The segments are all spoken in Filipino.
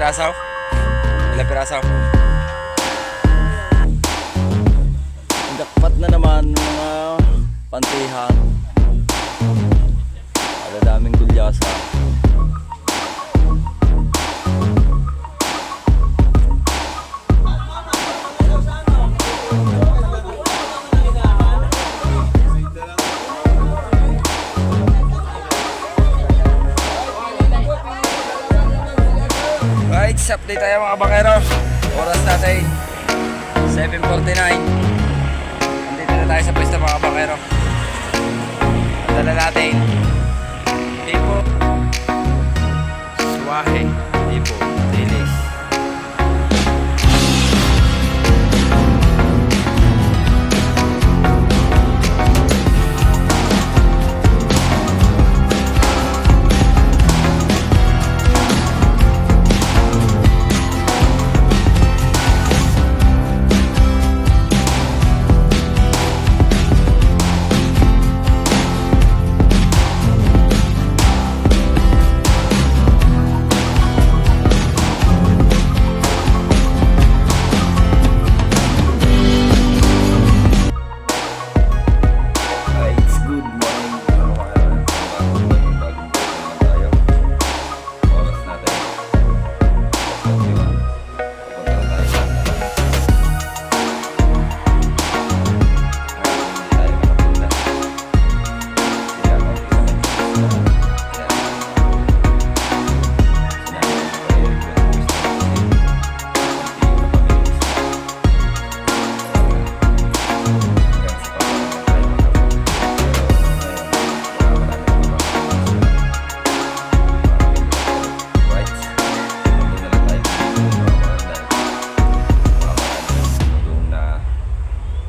piraso? Ilang piraso? Dakpat na naman mga pantihan. Ada daming gulyasa. Right, update tayo mga bakero. Oras natin 7:49. Nandito na tayo sa pwesto mga bakero. Ang dala natin tipo Suwahe, tipo Tilis.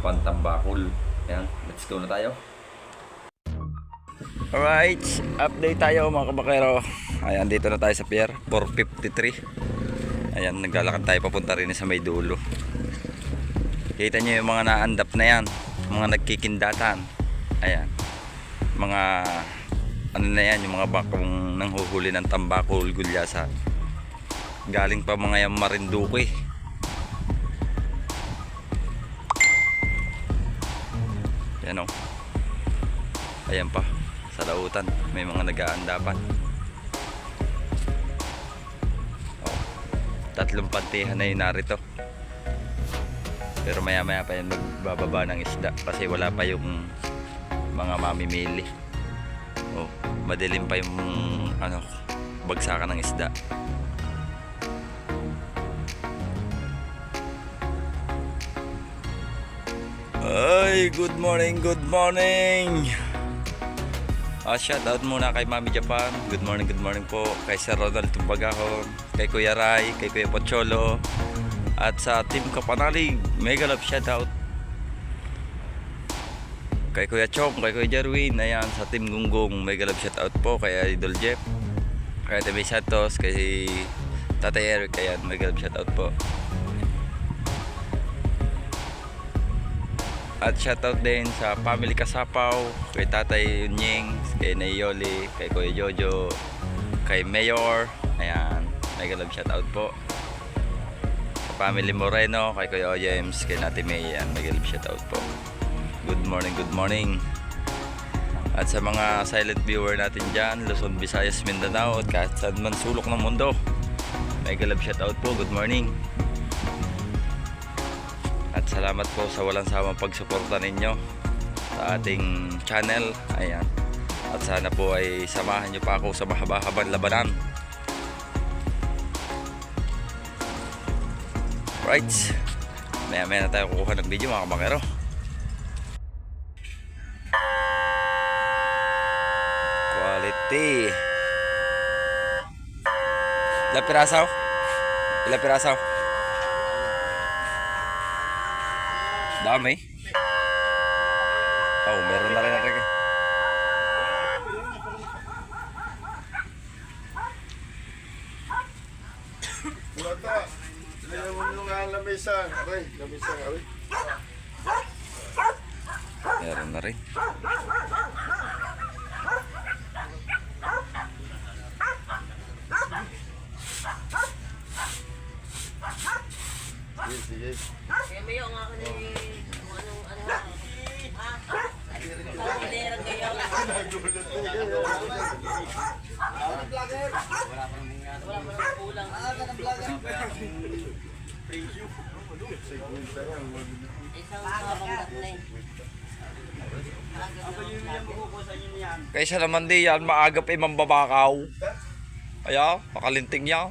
Pantambakol. Ayan, let's go na tayo. Alright, update tayo mga kabakero. Ayan, dito na tayo sa pier 453. Ayan, naglalakad tayo papunta rin sa may dulo. Kita nyo yung mga naandap na yan, mga nagkikindatan. Ayan, mga ano na yan, yung mga bakong nanghuhuli ng tambakol, gulyasa. Galing pa mga yung Marinduque. Yan o. Ayan pa, sa lautan may mga nag-aandapan. Tatlong pantihan na yun narito. Pero maya maya pa yan magbababa ng isda kasi wala pa yung mga mamimili. Madilim pa yung bagsakan ng isda. Ay, good morning, good morning. Shout out muna kay Mami Japan. Good morning po. Kay Sir Ronald Tumbagahon, kay Kuya Ray, kay Kuya Pocholo, at sa Team Kapanalig. Mega love shout out. Kay Kuya Chong, kay Kuya Jarwin. Ayan, sa Team Gunggong. Mega love shout out po. Kay Idol Jeff, kay Tebe Santos, kay Tatay Eric. Ayan, mega love shout out po. At shoutout din sa family Kasapaw, kay Tatay Unying, kay Nayoli, kay Kuya Jojo, kay Mayor. Ayan, mega love shoutout po. Sa family Moreno, kay Kuya James, kay Nati May. Ayan, mega love shoutout po. Good morning, good morning. At sa mga silent viewer natin dyan, Luzon, Visayas, Mindanao, at kahit saan man sulok ng mundo, mega love shoutout po. Good morning. At salamat po sa walang sawang pagsuporta ninyo sa ating channel. Ayan. At sana po ay samahan nyo pa ako sa mahaba-habang labanan. Right. Maya-maya na tayo kukuha ng video mga kabakero. Quality. Ilang piraso? Ilang piraso? Dami. Meron na rin natin. Bata, ayaw mo nung lamisang. Aray, lamisang, aray. Meron na rin. Sige. Kaya may yung ako ni kung anong ano ha? Pamilerang kayo. Wala pa nang kulang. Isang kabangat na eh. Kaysa naman di yan, maaga pa imang babakaw. Kaya, makalinting yan.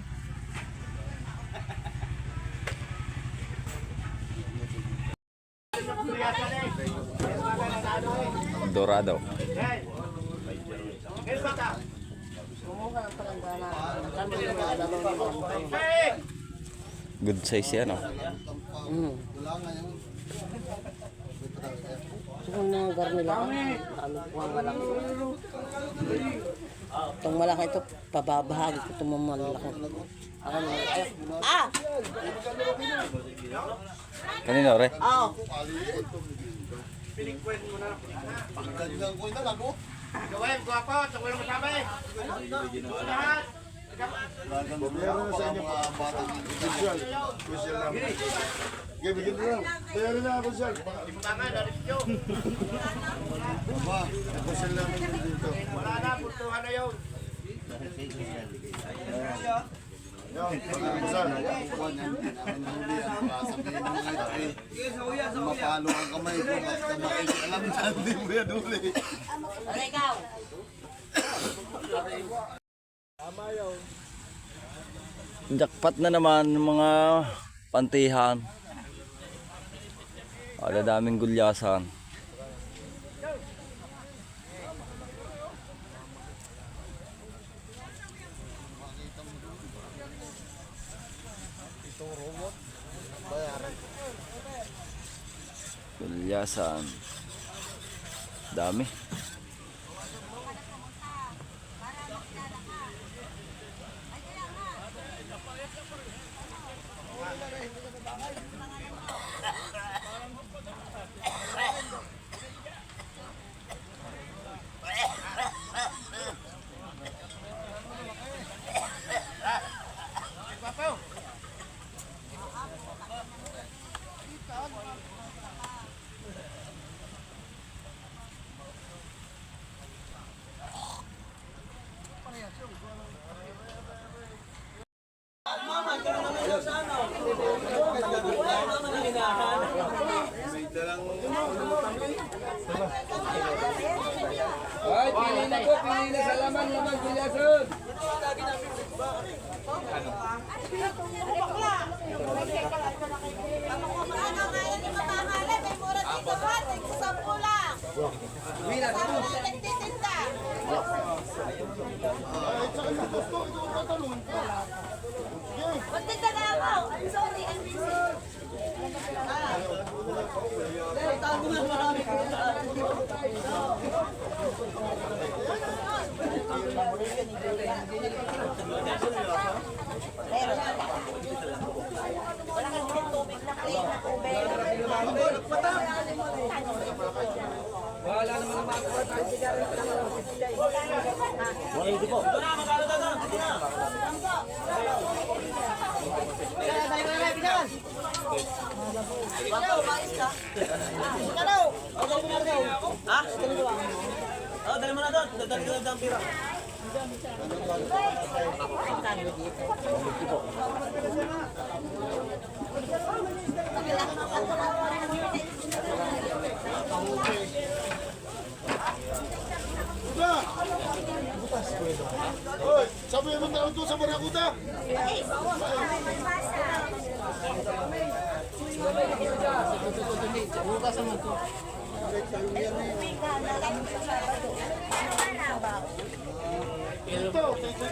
Dorado. Kumuha ng palangga na. Kami yung mga dalawang Good size yan, oh. Kung nangar nila kami kuha malaki. Itong malaki ito, pababahagi ko itong mamalaki. Ano? Ah! Kanino, re? Oh! Ganyan ko na lang, oh. Meron na sa inyo mga batang kusyal. Kusyal namin. Okay, bigyan mo lang. Kaya rin na kusyal. Aba, kusyal namin yun dito. Wala na, puntuhan na yun. Yan, pag-kusyal. Mapalo ang kamay ko. Basta makikialam dyan, di mo yan uli. Ano ikaw? Jackpot na naman ng mga pantihan. Ada daming gulyasan. Gulyasan. Dami. Ay, pili na po, pili na sa laman, gulyasan. Magtinda na ako. I'm sorry, I'm busy. Wala kang din tubig na clean na tubig. Wala naman ang mga tayo sigara. Wala, umayos ka. Ikaw! Ha? Oh, dali mo na doon. Dali mo na doon, pira. Hoy, sabi mo tao doon sa Barakuda. Ito, ito.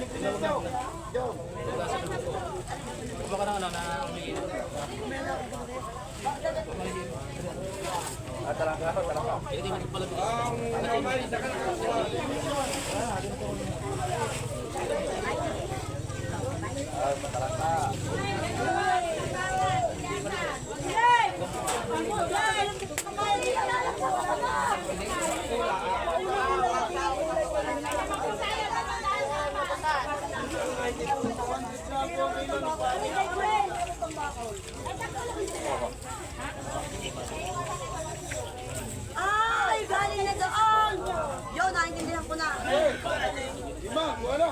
Ay, galing na doon. Yo, naiintindihan ko na. Ima, wala.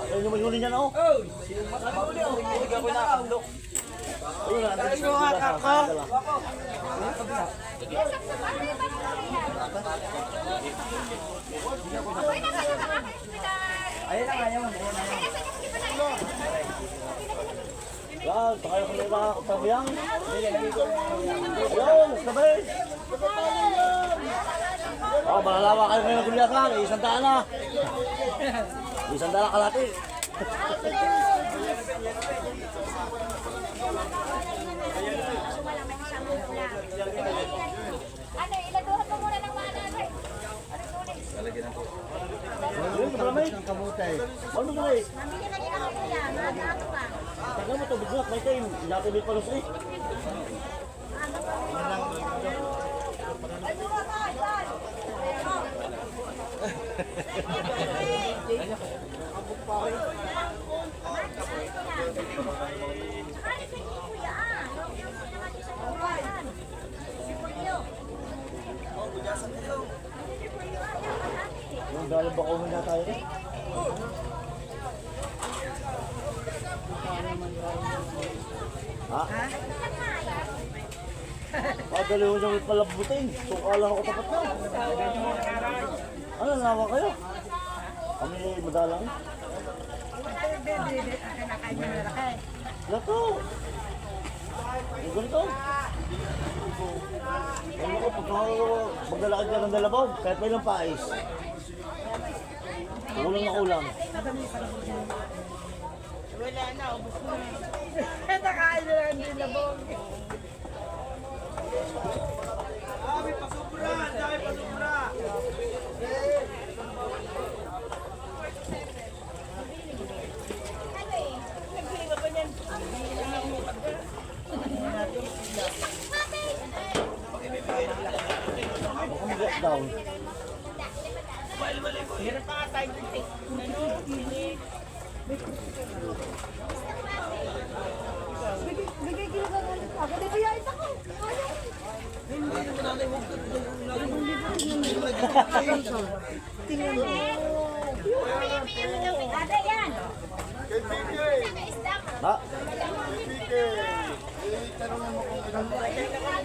Ayun yung may huli niya na oh. Yan, takay ko nila katabiyang. Ayun, sabay. Oh, malalawa kayo ngayon ng gulyasan. Isang daan na. Isang daan na kalati. Ano, iladuhan mo muna ng mga nanay. Ayun, kapalamay. Ang kamutay. Ano mo rin? Nabili ka nila ako kuya. Ano pa? Tagal mo ito, bigla. May time. Dati may palos eh. Ay, buka ka, dyan. Yung dalang bako na tayo eh. Ha? Padali mo niyang palabutin. Sukala ako tapat na. Ano, nawa kayo? Kami madalang. Lato. Yung ganito. Ano ko, pag maglalakad ka ng dalabog, kahit may lang pais. Kulang na kulang. Baka mag-lockdown. Bigay ginagawa ako. Di ba yait ako? Tingnan mo. Ada yan. Kay PK. Ha? Kay PK. Tanongin mo kung ilan.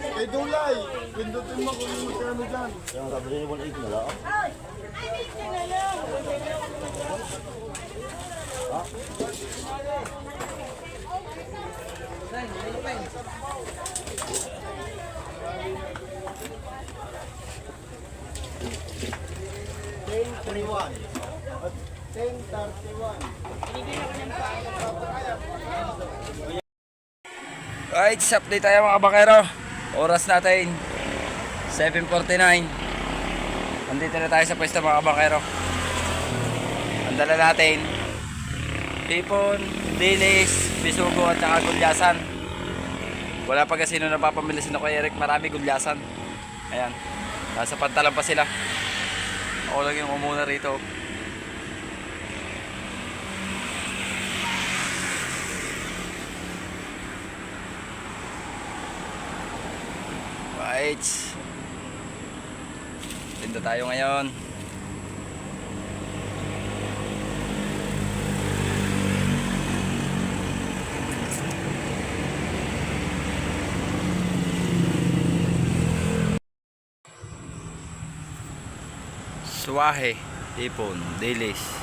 Kay Dulay. Pindutin mo kung magkano dyan. Yung sabi niya 1.8 na lang. Ay, tingnan na lang. Ha? Right, update tayo mga bakero. Oras natin 7:49. Andito na tayo sa pwesto mga bakero. Ang dala natin hipon, dilis, bisugo at saka gulyasan. Wala pa kasi nung napapamili si Kuya Eric, marami gulyasan. Ayan, nasa pantalan pa sila. Ako lang yung umuna rito. Right, tinda tayo ngayon. Suwahe, hipon, dilis.